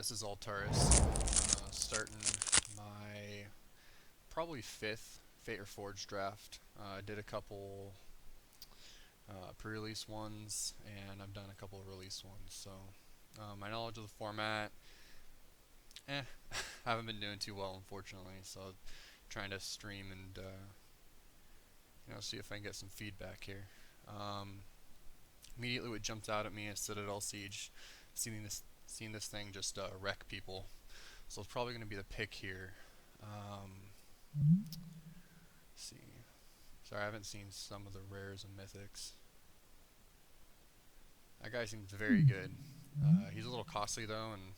this is Altaurus. Starting my probably fifth Fate or Forge draft. I did a couple pre-release ones, and I've done a couple of release ones. So my knowledge of the format, I haven't been doing too well, unfortunately. So trying to stream and see if I can get some feedback here. Immediately, what jumped out at me is Citadel Siege. Seeing this thing just wreck people. So it's probably going to be the pick here. Let's see. Sorry, I haven't seen some of the rares and mythics. That guy seems very good. He's a little costly though, and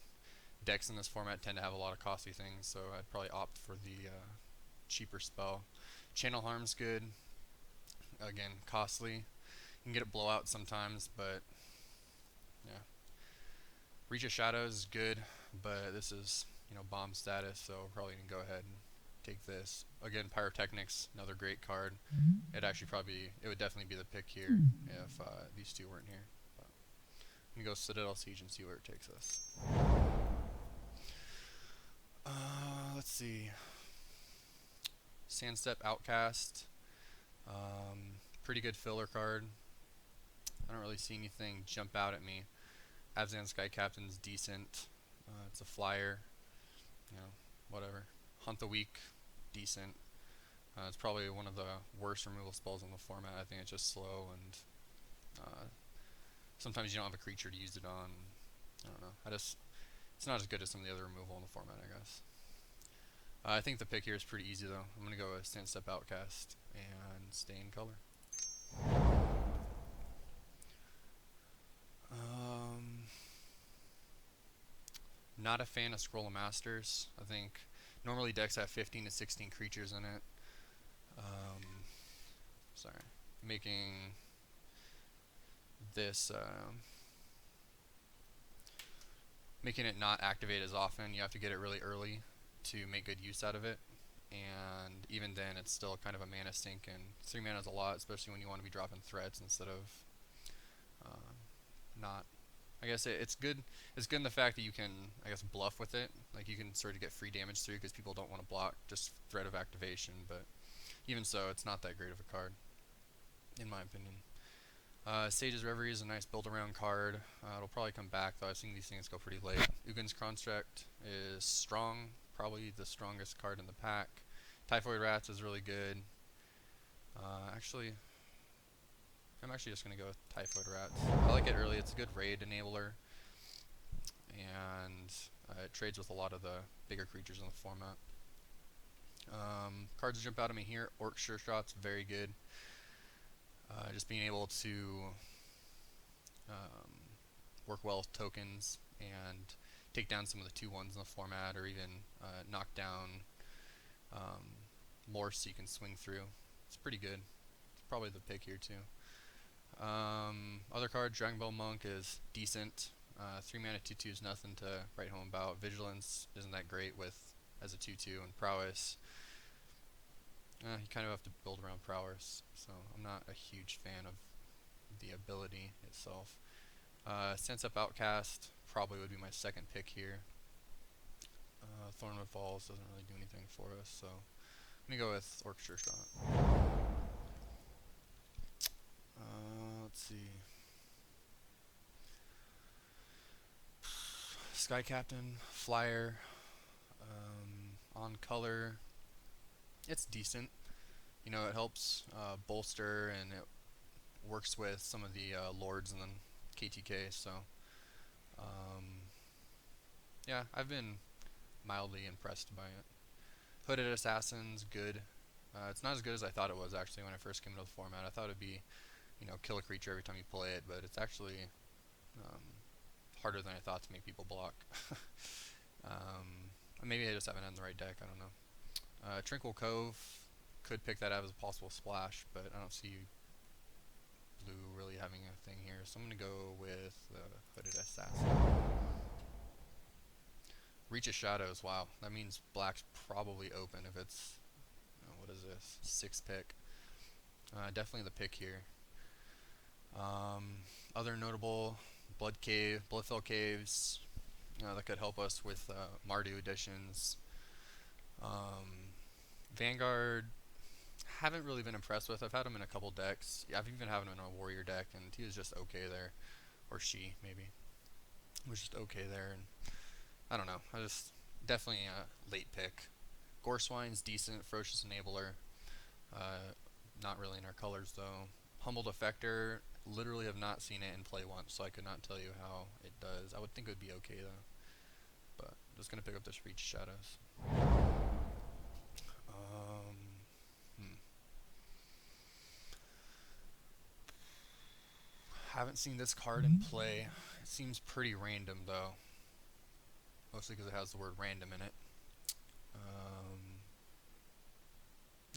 decks in this format tend to have a lot of costly things, so I'd probably opt for the cheaper spell. Channel Harm's good. Again, costly. You can get it blowout sometimes, but yeah. Reach of Shadows is good, but this is bomb status, so we're probably gonna go ahead and take this. Again, Pyrotechnics, another great card. It would definitely be the pick here if these two weren't here. But I'm gonna go Citadel Siege and see where it takes us. Let's see. Sandstep Outcast, pretty good filler card. I don't really see anything jump out at me. Abzan Sky Captain's decent. It's a flyer. Whatever. Hunt the Weak, decent. It's probably one of the worst removal spells in the format. I think it's just slow, and sometimes you don't have a creature to use it on. I don't know. It's not as good as some of the other removal in the format, I guess. I think the pick here is pretty easy though. I'm gonna go with Sandstep Outcast and stay in color. Not a fan of Scroll of Masters. I think normally decks have 15 to 16 creatures in it. Sorry, making this making it not activate as often. You have to get it really early to make good use out of it, and even then it's still kind of a mana sink, and 3 mana is a lot, especially when you want to be dropping threats instead of not. I guess it's good. It's good in the fact that you can, I guess, bluff with it. Like you can sort of get free damage through because people don't want to block just threat of activation. But even so, it's not that great of a card, in my opinion. Sage's Reverie is a nice build-around card. It'll probably come back, though I've seen these things go pretty late. Ugin's Construct is strong, probably the strongest card in the pack. Typhoid Rats is really good. I'm actually just going to go with Typhoid Rats. I like it early. It's a good raid enabler, and it trades with a lot of the bigger creatures in the format. Cards that jump out at me here. Orc Sure Shot's very good. Just being able to work well with tokens and take down some of the 2/1s in the format, or even knock down more so you can swing through. It's pretty good. It's probably the pick here too. Other card, Dragon Ball Monk, is decent. 3 mana 2/2 is nothing to write home about. Vigilance isn't that great with as a 2/2, and Prowess. You kind of have to build around Prowess, so I'm not a huge fan of the ability itself. Sandstep Outcast probably would be my second pick here. Thornwood Falls doesn't really do anything for us, so I'm going to go with Orc Sure Shot. Let's see. Sky Captain, Flyer, on color. It's decent. It helps bolster, and it works with some of the lords and then KTK, so yeah, I've been mildly impressed by it. Hooded Assassin's good. It's not as good as I thought it was actually when I first came into the format. I thought it'd be, kill a creature every time you play it, but it's actually harder than I thought to make people block. Maybe I just haven't had the right deck, I don't know. Tranquil Cove, could pick that up as a possible splash, but I don't see blue really having a thing here, so I'm going to go with the Hooded Assassin. Reach of Shadows, wow, that means black's probably open if it's, what is this, 6th pick. Definitely the pick here. Other notable, Bloodfell Caves, that could help us with Mardu additions. Vanguard, haven't really been impressed with. I've had him in a couple decks. Yeah, I've even had him in a Warrior deck, and he was just okay there. Or she, maybe. Was just okay there, and I don't know. I just definitely a late pick. Gorswine's decent, Ferocious Enabler. Not really in our colors though. Humbled Effector, literally have not seen it in play once, so I could not tell you how it does. I would think it would be okay though. But I'm just gonna pick up this Reach Shadows. Um, hmm. Haven't seen this card in play. It seems pretty random though. Mostly because it has the word random in it.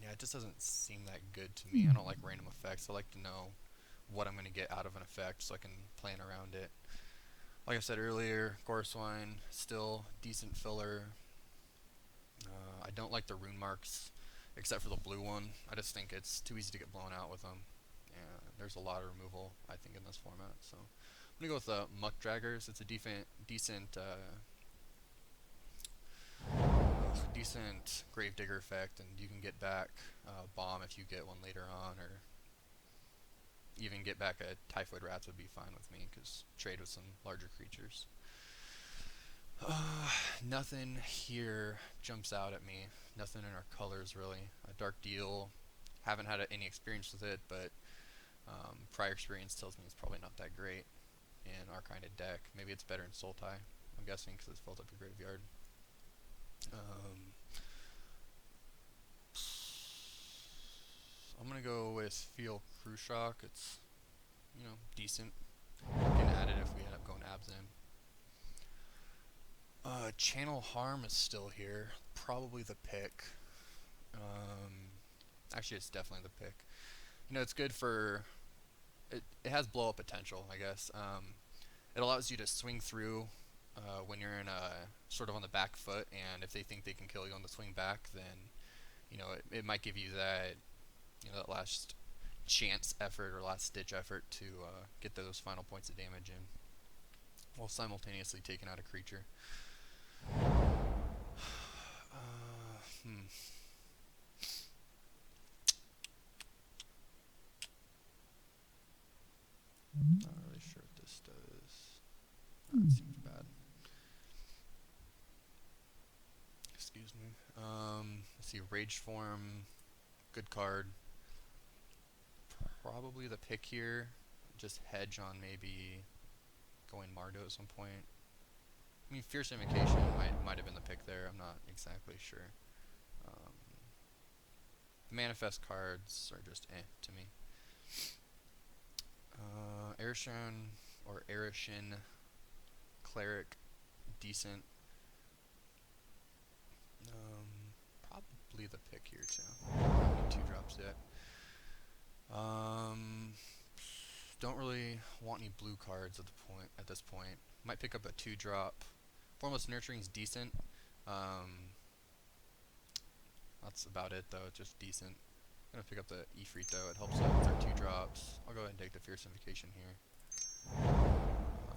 Yeah, it just doesn't seem that good to me. I don't like random effects. I like to know what I'm going to get out of an effect so I can plan around it. Like I said earlier, Gorswine, still decent filler. I don't like the rune marks, except for the blue one. I just think it's too easy to get blown out with them. Yeah, there's a lot of removal, I think, in this format. So I'm going to go with Muck Draggers. It's a decent Gravedigger effect, and you can get back Bomb if you get one later on, or even get back a Typhoid Rats would be fine with me, because trade with some larger creatures. Nothing here jumps out at me. Nothing in our colors, really. A Dark Deal, haven't had any experience with it, but prior experience tells me it's probably not that great in our kind of deck. Maybe it's better in Sultai, I'm guessing, because it's filled up your graveyard. I'm gonna go with Feel Crew Shock. It's, decent. We can add it if we end up going Abzan. Channel Harm is still here. Probably the pick. Actually, it's definitely the pick. It's good for... It has blow up potential, I guess. It allows you to swing through when you're in sort of on the back foot, and if they think they can kill you on the swing back, then it might give you that that last chance effort or last ditch effort to get those final points of damage in, while simultaneously taking out a creature. Not really sure what this does. That seems bad. Excuse me. Let's see, Rage Form, good card. Probably the pick here. Just hedge on maybe going Mardo at some point. I mean, Fierce Invocation might have been the pick there. I'm not exactly sure. The manifest cards are just to me. Arishan or Arishin Cleric, decent. Probably the pick here too. I don't need 2-drops yet. Don't really want any blue cards at this point. Might pick up a 2-drop. Formless Nurturing's decent. That's about it though. It's just decent. I'm gonna pick up the Ifrit though. It helps out with our 2-drops. I'll go ahead and take the Fierce Invocation here.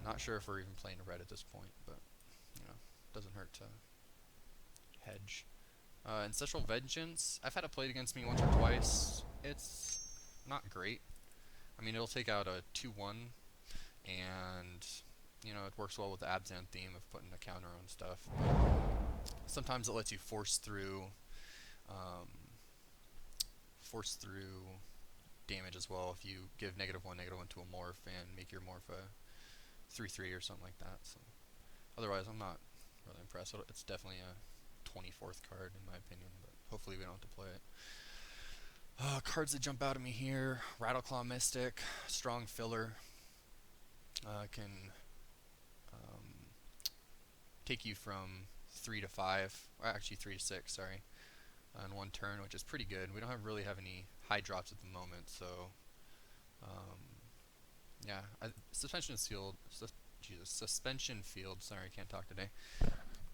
Not sure if we're even playing red at this point, but doesn't hurt to hedge. Ancestral Vengeance. I've had it played against me once or twice. It's not great. I mean, it'll take out a 2/1, and it works well with the Abzan theme of putting a counter on stuff. But sometimes it lets you force through damage as well if you give -1/-1 to a morph and make your morph a 3/3 or something like that. So otherwise, I'm not really impressed. It's definitely a 24th card in my opinion, but hopefully we don't have to play it. Cards that jump out at me here: Rattleclaw Mystic, strong filler. Can take you from 3 to 5, or actually 3 to 6, sorry, in one turn, which is pretty good. We don't really have any high drops at the moment, so yeah. Suspension Field. Sorry, I can't talk today.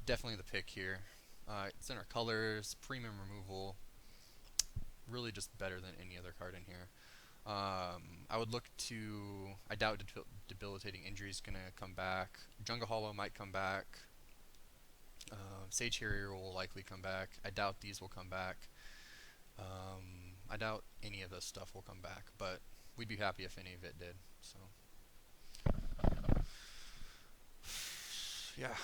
Definitely the pick here. It's in our colors, premium removal. Really just better than any other card in here. I would look to. I doubt debilitating injury is gonna come back. Jungle Hollow might come back. Sage Harrier will likely come back. I doubt these will come back. I doubt any of this stuff will come back, but we'd be happy if any of it did. So, yeah.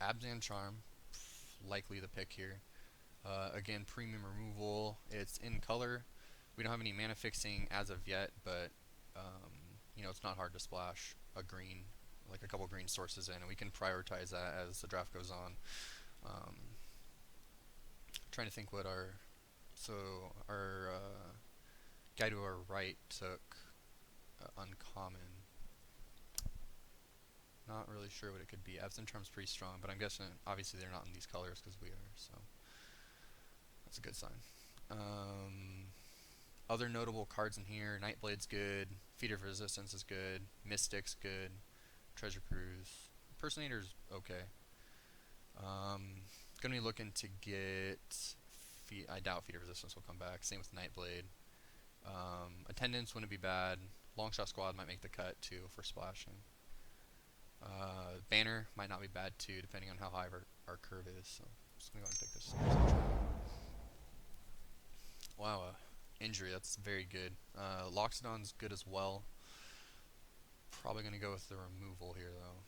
Abzan Charm, likely the pick here. Again, premium removal. It's in color. We don't have any mana fixing as of yet, but it's not hard to splash a green, like a couple green sources in, and we can prioritize that as the draft goes on. Trying to think what our guy to our right took uncommon. Not really sure what it could be. Absent Charm's pretty strong, but I'm guessing obviously they're not in these colors because we are, so that's a good sign. Other notable cards in here: Nightblade's good, Feet of Resistance is good, Mystic's good, Treasure Cruise, Personator's okay. Gonna be looking to get. I doubt Feet of Resistance will come back. Same with Nightblade. Attendance wouldn't be bad. Longshot Squad might make the cut too for splashing. Banner might not be bad too, depending on how high our curve is. So I'm just gonna go ahead and pick this. Wow, injury. That's very good. Loxodon's good as well. Probably gonna go with the removal here though.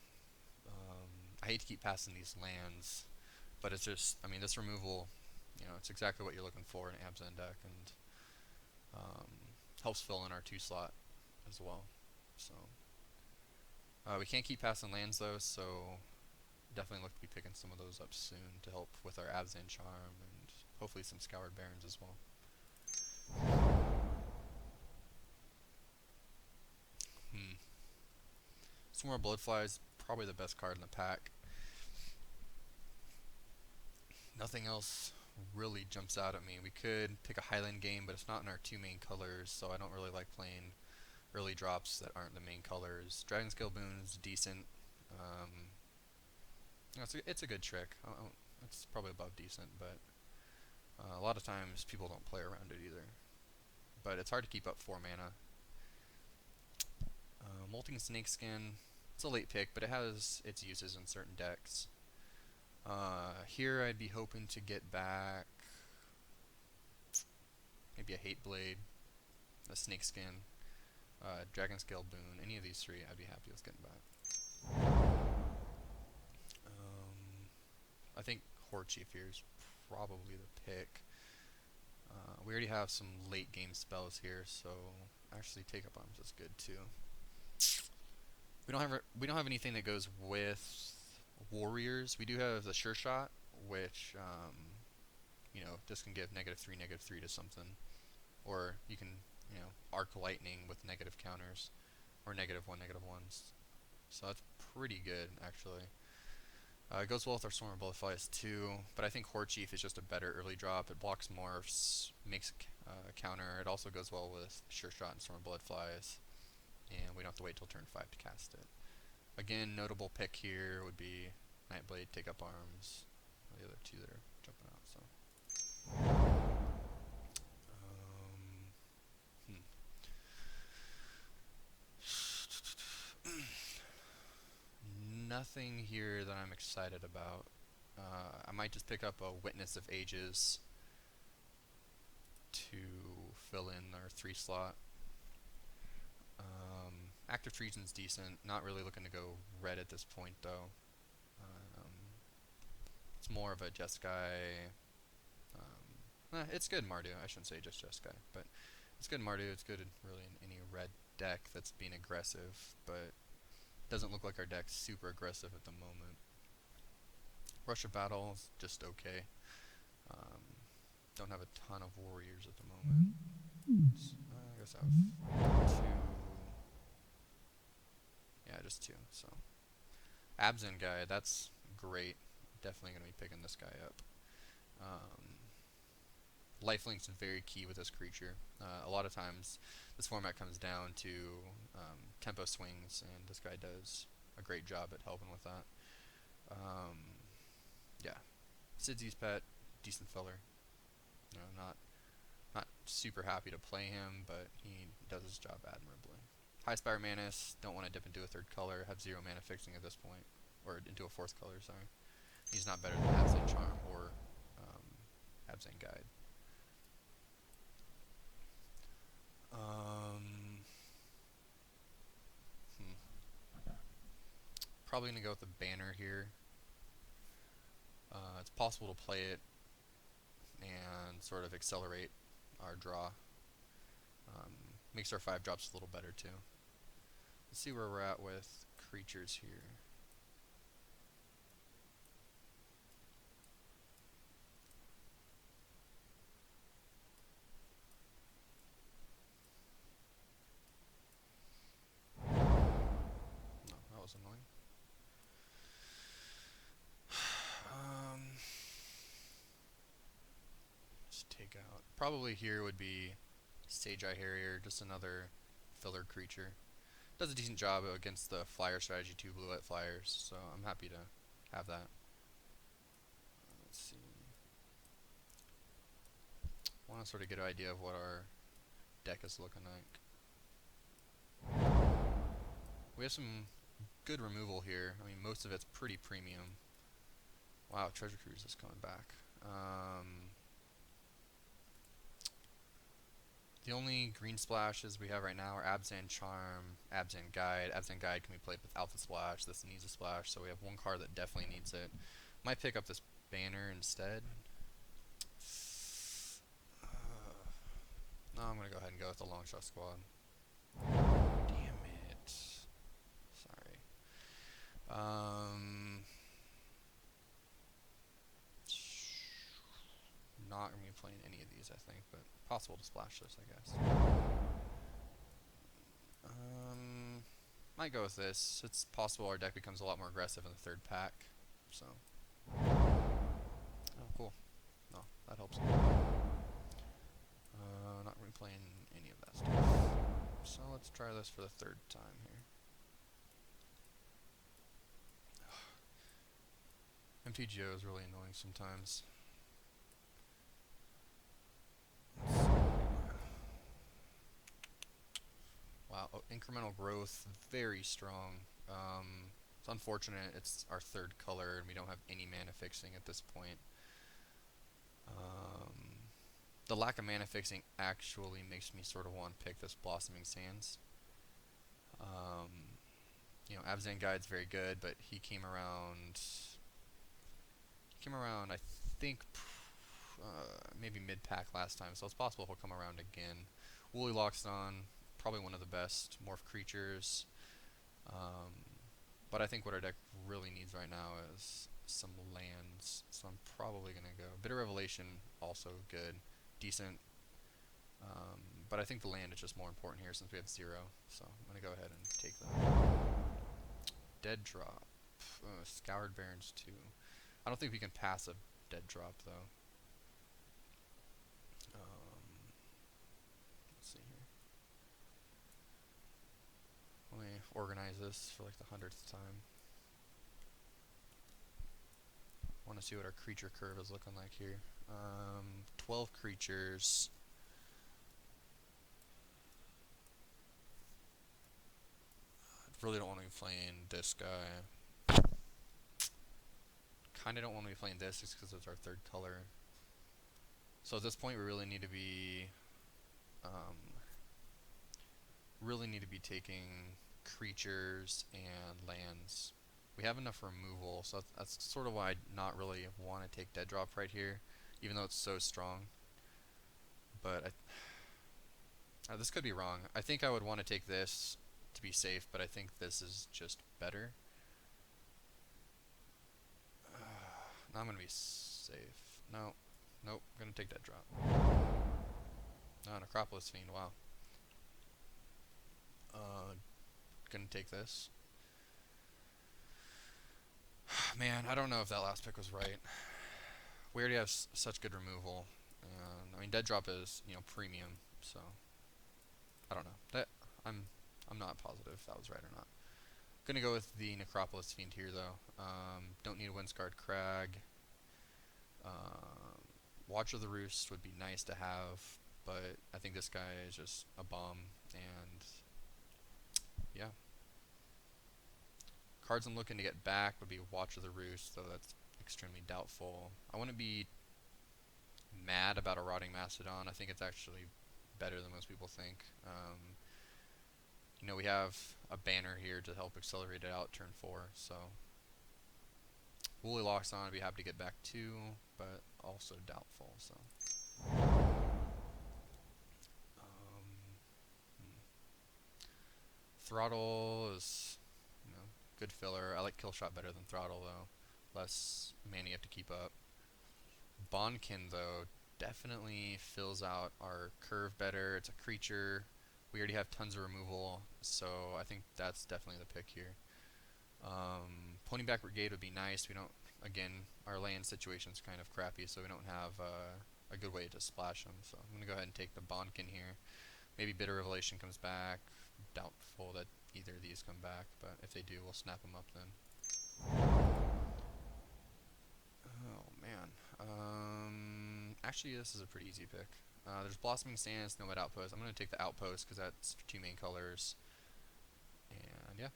I hate to keep passing these lands, but it's just, I mean, this removal, it's exactly what you're looking for in an Abzan deck, and helps fill in our 2 slot as well. So we can't keep passing lands though, so definitely look to be picking some of those up soon to help with our Abzan Charm and hopefully some Scoured Barrens as well. Some more Bloodflies, probably the best card in the pack. Nothing else really jumps out at me. We could pick a Highland game, but it's not in our 2 main colors, so I don't really like playing early drops that aren't the main colors. Dragon Scale Boon is decent. It's a good trick. It's probably above decent, but a lot of times people don't play around it either. But it's hard to keep up 4 mana. Molting Snakeskin, it's a late pick, but it has its uses in certain decks. Here I'd be hoping to get back maybe a Hate Blade, a Snakeskin, Dragon Scale Boon, any of these 3 I'd be happy with getting back. I think Horde Chief here is probably the pick. We already have some late game spells here, so actually Take Up Arms is good too. We don't have anything that goes with Warriors. We do have the Sure Shot, which this can give -3/-3 to something, or you can Arc Lightning with negative counters, or -1/-1s. So that's pretty good actually. It goes well with our Storm of Bloodflies too, but I think Horde Chief is just a better early drop. It blocks morphs, makes a counter. It also goes well with Sure Shot and Storm of Bloodflies, and we don't have to wait till turn 5 to cast it. Again, notable pick here would be Nightblade, Take Up Arms, the other 2 that are jumping out. So, nothing here that I'm excited about. I might just pick up a Witness of Ages to fill in our 3 slot. Active Treason's decent. Not really looking to go red at this point though. It's more of a Jeskai. It's good Mardu. I shouldn't say just Jeskai, but it's good Mardu. It's good really in any red deck that's being aggressive, but doesn't look like our deck's super aggressive at the moment. Rush of Battle is just okay. Don't have a ton of warriors at the moment. I guess I have 2. Yeah, just 2. So, Abzan guy, that's great. Definitely going to be picking this guy up. Lifelink's very key with this creature. A lot of times, this format comes down to tempo swings, and this guy does a great job at helping with that. Yeah, Sidsy's Pet, decent filler. Not Not super happy to play him, but he does his job admirably. High Spire Manus, don't want to dip into a third color, have 0 mana fixing at this point. Or into a fourth color, sorry. He's not better than Abzan Charm or Abzan Guide. Probably going to go with the banner here. It's possible to play it and sort of accelerate our draw. Makes our 5 drops a little better too. Let's see where we're at with creatures here. No, that was annoying. Just take out. Probably here would be Sage Eye Harrier, just another filler creature. Does a decent job against the flyer strategy, 2 blue-white flyers, so I'm happy to have that. Let's see. Want to sort of get an idea of what our deck is looking like. We have some good removal here. I mean, most of it's pretty premium. Wow, Treasure Cruise is coming back. The only green splashes we have right now are Abzan Charm, Abzan Guide. Abzan Guide can be played with Alpha Splash. This needs a splash, so we have one card that definitely needs it. Might pick up this banner instead. No, I'm going to go ahead and go with the Longshot Squad. Damn it. Sorry. Not going to be playing any of these, I think, but possible to splash this, I guess. Might go with this. It's possible our deck becomes a lot more aggressive in the third pack, so. Oh, cool. No, that helps a little bit. Not really playing any of that stuff. So let's try this for the third time here. MTGO is really annoying sometimes. Wow, oh, incremental growth, very strong. It's unfortunate it's our third color and we don't have any mana fixing at this point. The lack of mana fixing actually makes me sort of want to pick this Blossoming Sands. You know, Abzan Guide's very good, but he came around, I think, maybe mid-pack last time, so it's possible he'll come around again. Woolly Loxodon, probably one of the best morph creatures. But I think what our deck really needs right now is some lands, so I'm probably going to go. Bitter Revelation, also good, decent, but I think the land is just more important here since we have 0, so I'm going to go ahead and take that. Dead Drop, Scoured Barrens 2. I don't think we can pass a Dead Drop, though. Let's see here. Let me organize this for like the 100th time. I want to see what our creature curve is looking like here. 12 creatures. I really don't want to be playing this guy. Kind of don't want to be playing this just because it's our third color. So at this point we really need to be taking creatures and lands. We have enough removal, so that's sort of why I not really want to take Dead Drop right here, even though it's so strong. But this could be wrong. I think I would want to take this to be safe, but I think this is just better. Now I'm going to be safe. No. Nope. I'm going to take Dead Drop. Oh, Necropolis Fiend. Wow. Going to take this. Man, I don't know if that last pick was right. We already have such good removal. I mean, Dead Drop is, you know, premium, so I don't know. I'm not positive if that was right or not. Gonna go with the Necropolis Fiend here, though. Don't need a Windscarred Crag. Watch of the Roost would be nice to have, but I think this guy is just a bomb. And yeah, cards I'm looking to get back would be Watch of the Roost, though that's extremely doubtful. I wouldn't be mad about a Rotting Mastodon. I think it's actually better than most people think. You know, we have a banner here to help accelerate it out turn 4, so Woolly Locks on, I'd be happy to get back too, but also doubtful. So um, Throttle is, you know, good filler. I like Killshot better than Throttle though. Less mana you have to keep up. Bonkin though definitely fills out our curve better. It's a creature. We already have tons of removal, so I think that's definitely the pick here. Pony Back Brigade would be nice. We don't, again, our land situation's kind of crappy, so we don't have a good way to splash them. So I'm going to go ahead and take the Bonkin here. Maybe Bitter Revelation comes back. Doubtful that either of these come back, but if they do, we'll snap them up then. Oh, man. Actually, this is a pretty easy pick. There's Blossoming Sands, Nomad Outpost. I'm going to take the Outpost because that's 2 main colors. And yeah.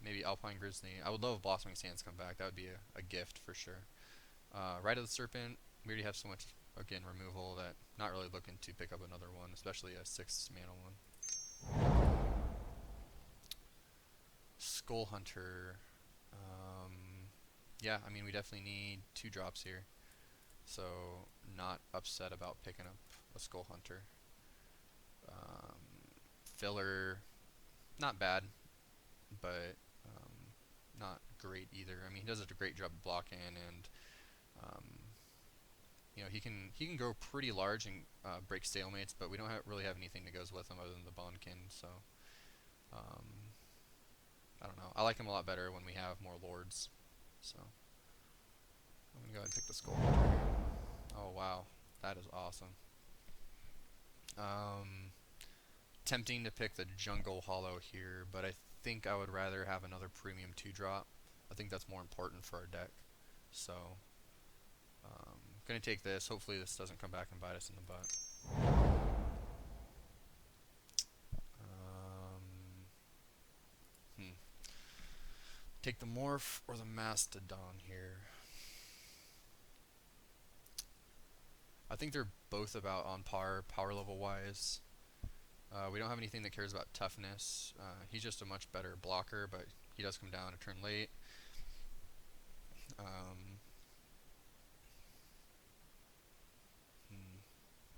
Maybe Alpine Grizzly. I would love if Blossoming Sands come back. That would be a gift for sure. Rite of the Serpent. We already have so much, again, removal that not really looking to pick up another one, especially a 6 mana one. Skull Hunter. Yeah, I mean, we definitely need 2 drops here. So, not upset about picking up a Skull Hunter. Filler. Not bad, but not great either. I mean, he does a great job blocking, and you know, he can grow pretty large and break stalemates, but we don't really have anything that goes with him other than the Bonkin. So I don't know. I like him a lot better when we have more lords. So I'm gonna go ahead and pick the Skull Hunter here. Oh wow, that is awesome. Tempting to pick the Jungle Hollow here, but I think I would rather have another premium 2-drop. I think that's more important for our deck. So, gonna take this. Hopefully this doesn't come back and bite us in the butt. Take the Morph or the Mastodon here. I think they're both about on par, power level wise. We don't have anything that cares about toughness. He's just a much better blocker, but he does come down a turn late.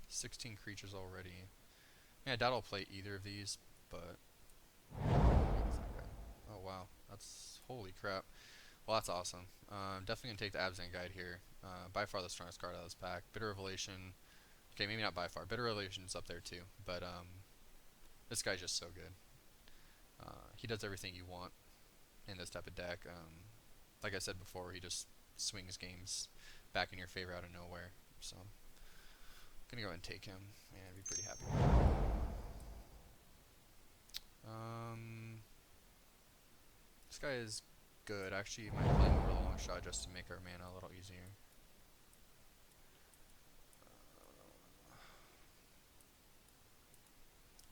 16 creatures already. Yeah, I doubt I'll play either of these, but... Oh wow, that's... holy crap. Well, that's awesome. Definitely going to take the Abzan Guide here. By far the strongest card out of this pack. Bitter Revelation... Okay, maybe not by far. Bitter Revelation's up there too, but this guy's just so good. He does everything you want in this type of deck. Like I said before, he just swings games back in your favor out of nowhere. So, I'm gonna go ahead and take him, and be pretty happy about it. This guy is good. Actually, you might play him over the long shot just to make our mana a little easier.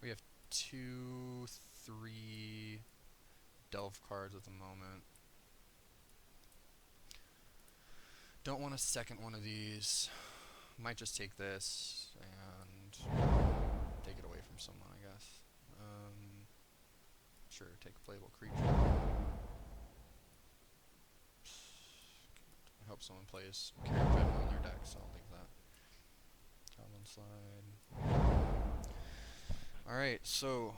We have 2, 3 Delve cards at the moment. Don't want a second one of these. Might just take this and take it away from someone, I guess. Sure, take a playable creature. I hope someone plays Carriage Red on their deck, so I'll leave that. Goblin Slide. Alright, so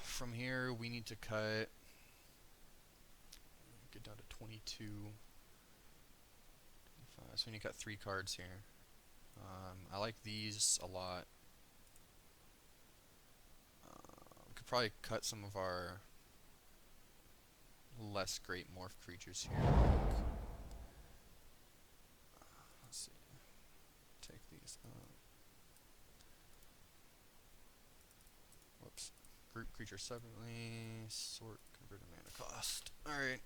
from here we need to cut. Get down to 22. 25. So we need to cut 3 cards here. I like these a lot. We could probably cut some of our less great morph creatures here. Let's see. Take these up. Whoops. Group creature separately. Sort converted mana cost. Alright.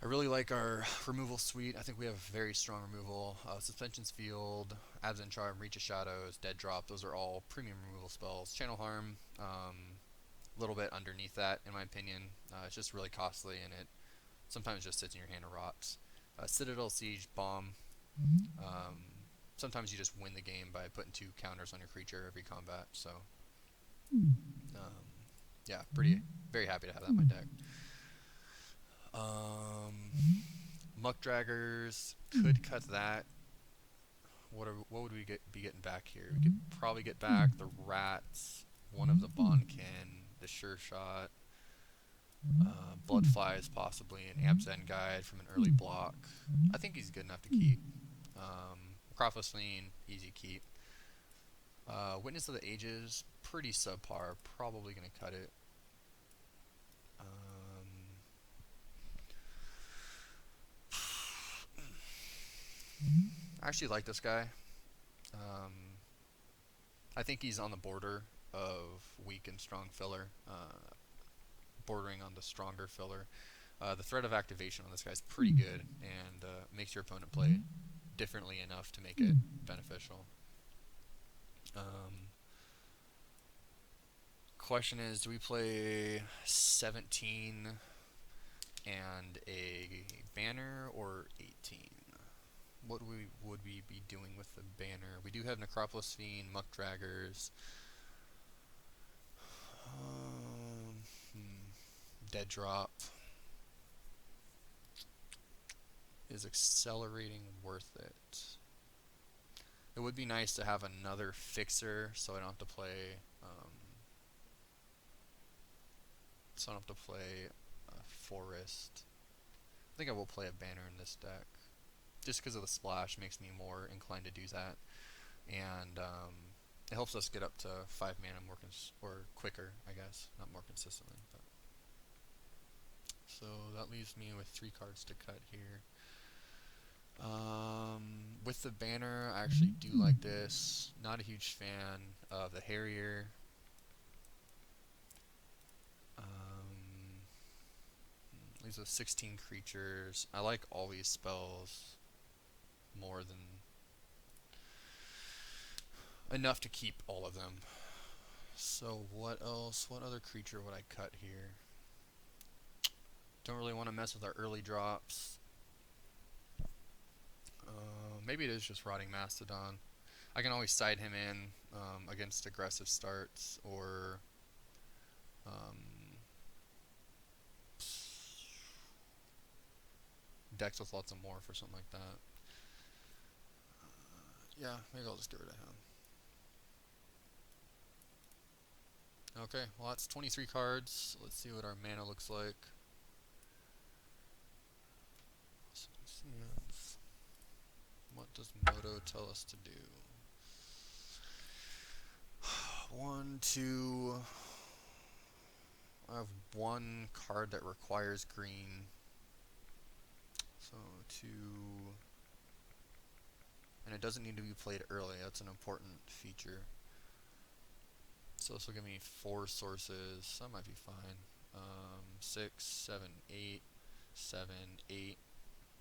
I really like our removal suite. I think we have very strong removal. Suspension's Field, Absent Charm, Reach of Shadows, Dead Drop, those are all premium removal spells. Channel Harm, a little bit underneath that, in my opinion. It's just really costly, and it sometimes just sits in your hand and rots. Citadel Siege, Bomb. Um, Sometimes you just win the game by putting 2 counters on your creature every combat, so yeah, very happy to have that in my deck. Muck Draggers, could cut that. What would we be getting back here? We could probably get back the Rats, one of the Bonkin, the Sure Shot, Bloodflies possibly, an Absen Guide from an early block. I think he's good enough to keep. Acropolis Fiend, easy keep. Witness of the Ages, pretty subpar, probably going to cut it. I actually like this guy. I think he's on the border of weak and strong filler, bordering on the stronger filler. The threat of activation on this guy is pretty good, and makes your opponent play differently enough to make it beneficial. Question is, do we play 17 and a banner, or 18? What would we be doing with the banner? We do have Necropolis Fiend, Muck Draggers, Dead Drop. Is Accelerating worth it? It would be nice to have another fixer, so I don't have to play. Forest. I think I will play a banner in this deck, just because of the splash makes me more inclined to do that, and it helps us get up to 5 mana or quicker, I guess, not more consistently. But. So that leaves me with 3 cards to cut here. With the banner, I actually do like this. Not a huge fan of the Harrier. These are 16 creatures. I like all these spells more than enough to keep all of them. So what else? What other creature would I cut here? Don't really want to mess with our early drops. Maybe it is just Rotting Mastodon. I can always side him in against aggressive starts, or decks with lots of morph or something like that. Yeah, maybe I'll just get rid of him. Okay, well that's 23 cards. Let's see what our mana looks like. What does Moto tell us to do? 1, 2. I have 1 card that requires green. So 2. And it doesn't need to be played early. That's an important feature. So this will give me 4 sources. That might be fine. 6, 7, 8, 7, 8.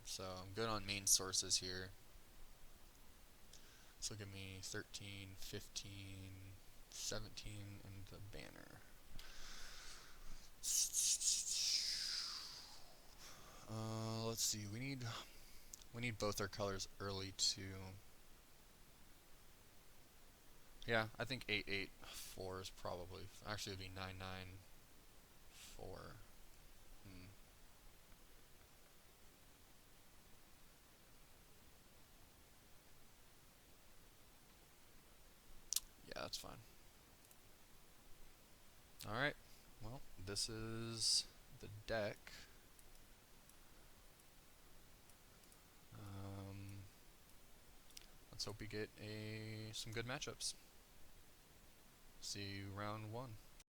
So I'm good on main sources here. This will give me 13, 15, 17, and the banner. Let's see. We need both our colors early too. Yeah, I think 8-8-4 is probably. Actually, it'd be 9-9-4. Yeah, that's fine. Alright, well, this is the deck. Let's hope we get some good matchups. See you round 1.